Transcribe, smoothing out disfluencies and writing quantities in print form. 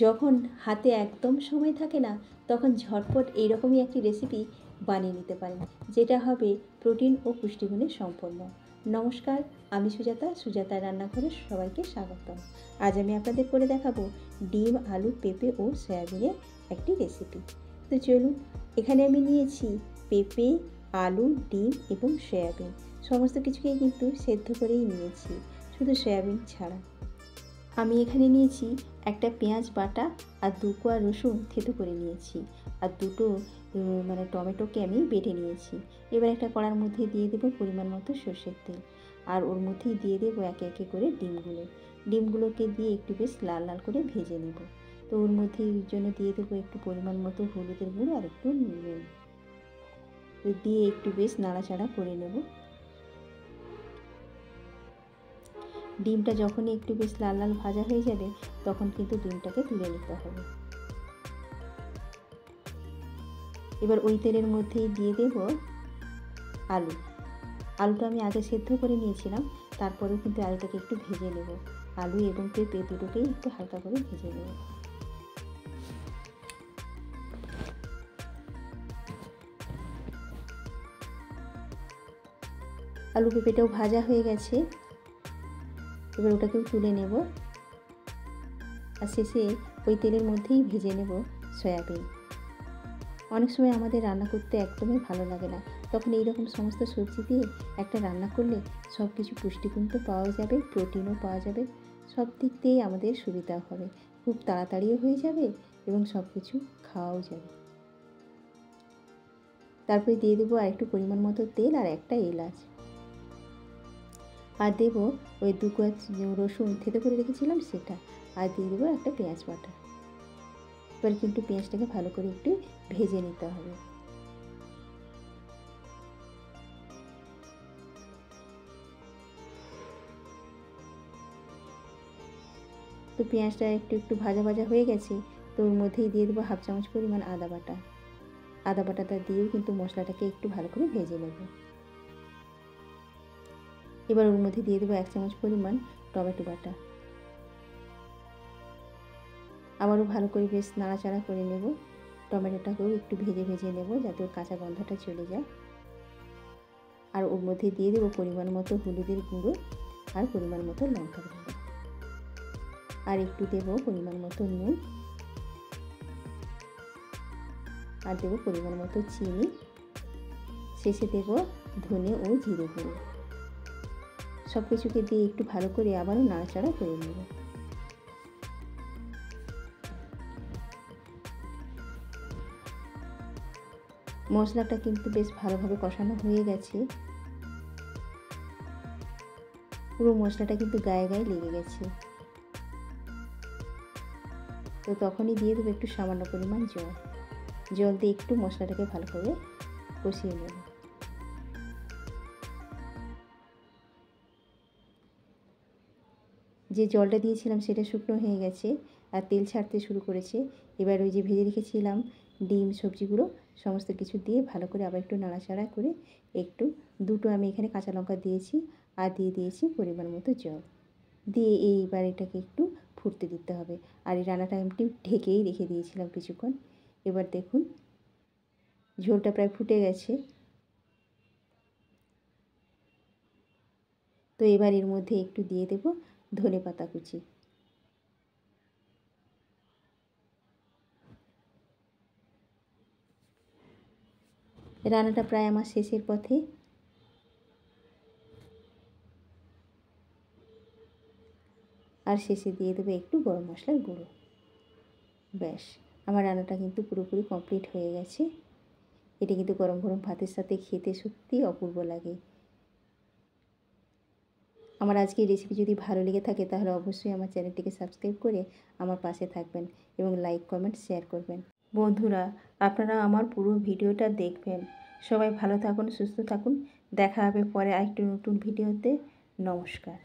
যখন হাতে একদম সময় থাকে না, তখন ঝটপট এইরকমই একটি রেসিপি বানিয়ে নিতে পারেন, যেটা হবে প্রোটিন ও পুষ্টিগুণে সম্পন্ন। নমস্কার, আমি সুজাতার রান্নাঘরে সবাইকে স্বাগতম। আজ আমি আপনাদের করে দেখাবো ডিম, আলু, পেঁপে ও সয়াবিনের একটি রেসিপি। তো চলুন, এখানে আমি নিয়েছি পেঁপে, আলু, ডিম এবং সয়াবিন। সমস্ত কিছুকেই কিন্তু সেদ্ধ করেই নিয়েছি, শুধু সয়াবিন ছাড়া। আমি এখানে নিয়েছি একটা পেঁয়াজ বাটা আর 2 কোয়া রসুন থেতো করে নিয়েছি, আর দুটো টমেটোকে আমি বেটে নিয়েছি। এবার একটা কড়ার মধ্যে দিয়ে দেবো পরিমাণ মতো সর্ষের তেল, আর ওর মধ্যেই দিয়ে দেবো একে একে করে ডিমগুলোকে দিয়ে একটু বেশ লাল লাল করে ভেজে নেব। তো ওর মধ্যে জন্য দিয়ে দেবো একটু পরিমাণ মতো হলুদের গুঁড়ো আর একটু নুন দিয়ে একটু বেশ নাড়াচাড়া করে নেব। ডিমটা যখনই একটু বেশ লাল লাল ভাজা হয়ে যাবে, তখন কিন্তু ডিমটাকে তুলে নিতে হবে। এবার ওই তেলের মধ্যেই দিয়ে দেব আলুটা আমি আগে সেদ্ধ করে নিয়েছিলাম, তারপরেও কিন্তু আলুটাকে একটু ভেজে নেব। আলু এবং পেঁপে দুটোকেই একটু হালকা করে ভেজে নেব। আলু পেঁপেটাও ভাজা হয়ে গেছে, এবার ওটাকেও তুলে নেব। আর শেষে ওই তেলের মধ্যেই ভেজে নেব সয়াবিন। অনেক সময় আমাদের রান্না করতে একদমই ভালো লাগে না, তখন এইরকম সমস্ত সবজি দিয়ে একটা রান্না করলে সব কিছু পুষ্টিগুণ তো পাওয়া যাবে, প্রোটিনও পাওয়া যাবে, সব দিক দিয়েই আমাদের সুবিধা হবে। খুব তাড়াতাড়িও হয়ে যাবে এবং সব কিছু খাওয়াও যাবে। তারপরে দিয়ে দেবো আর একটু পরিমাণ মতো তেল আর একটা এলাচ, আর দেবো ওই 2 কোয়া রসুন থেতো করে রেখেছিলাম সেটা, আর দিয়ে দেবো একটা পেঁয়াজ বাটা। এবার কিন্তু পেঁয়াজটাকে ভালো করে একটু ভেজে নিতে হবে। তো পেঁয়াজটা একটু ভাজা ভাজা হয়ে গেছে, তো ওর মধ্যেই দিয়ে দেবো 1/2 চামচ পরিমাণ আদা বাটাটা দিয়েও কিন্তু মশলাটাকে একটু ভালো করে ভেজে নেব। এবার ওর মধ্যে দিয়ে দেবো 1 চামচ পরিমাণ টমেটো বাটা, আবারও ভালো করে বেশ নাড়াচাড়া করে নেব। টমেটোটাকেও একটু ভেজে নেব যাতে ওর কাঁচা গন্ধটা চলে যায়। আর ওর মধ্যে দিয়ে দেবো পরিমাণ মতো হলুদের গুঁড়ো আর পরিমাণ মতো লঙ্কার গুঁড়ো, আর একটু দেবো পরিমাণ মতো নুন, আর দেবো পরিমাণ মতো চিনি। শেষে দেবো ধনে ও জিরে গুঁড়ো। সব কিছুকে দিয়ে একটু ভালো করে আবারও নাড়াচাড়া করে নেব। মশলাটা কিন্তু বেশ ভালোভাবে কষানো হয়ে গেছে, পুরো মশলাটা কিন্তু গায়ে গায়ে লেগে গেছে। তো তখনই দিয়ে দেবো একটু সামান্য পরিমাণ জল দিয়ে একটু মশলাটাকে ভালো করে কষিয়ে নেব। যে জলটা দিয়েছিলাম সেটা শুকনো হয়ে গেছে আর তেল ছাড়তে শুরু করেছে। এবার ওই যে ভেজে রেখেছিলাম ডিম, সবজিগুলো সমস্ত কিছু দিয়ে ভালো করে আবার একটু নাড়াচাড়া করে দুটো আমি এখানে কাঁচা লঙ্কা দিয়েছি, আর দিয়ে দিয়েছি পরিমাণ মতো জল দিয়ে এইবার এটাকে একটু ফুটতে দিতে হবে। আর এই রান্নাটা আমি একটু ঢেকেই রেখে দিয়েছিলাম কিছুক্ষণ। এবার দেখুন ঝোলটা প্রায় ফুটে গেছে। তো এবার এর মধ্যে একটু দিয়ে দেব ধনেপাতা কুচি। রান্নাটা প্রায় আমার শেষের পথে। আর শেষে দিয়ে দেবো একটু গরম মশলার গুঁড়ো। ব্যাস, আমার রান্নাটা কিন্তু পুরোপুরি কমপ্লিট হয়ে গেছে। এটা কিন্তু গরম গরম ভাতের সাথে খেতে সত্যিই অপূর্ব লাগে। আমার আজকের রেসিপি যদি ভালো লেগে থাকে তাহলে অবশ্যই আমার চ্যানেলটিকে সাবস্ক্রাইব করে আমার পাশে থাকবেন এবং লাইক, কমেন্ট, শেয়ার করবেন। বন্ধুরা, আপনারা আমার পুরো ভিডিওটা দেখবেন। সবাই ভালো থাকুন, সুস্থ থাকুন। দেখা হবে পরে আরেকটি নতুন ভিডিওতে। নমস্কার।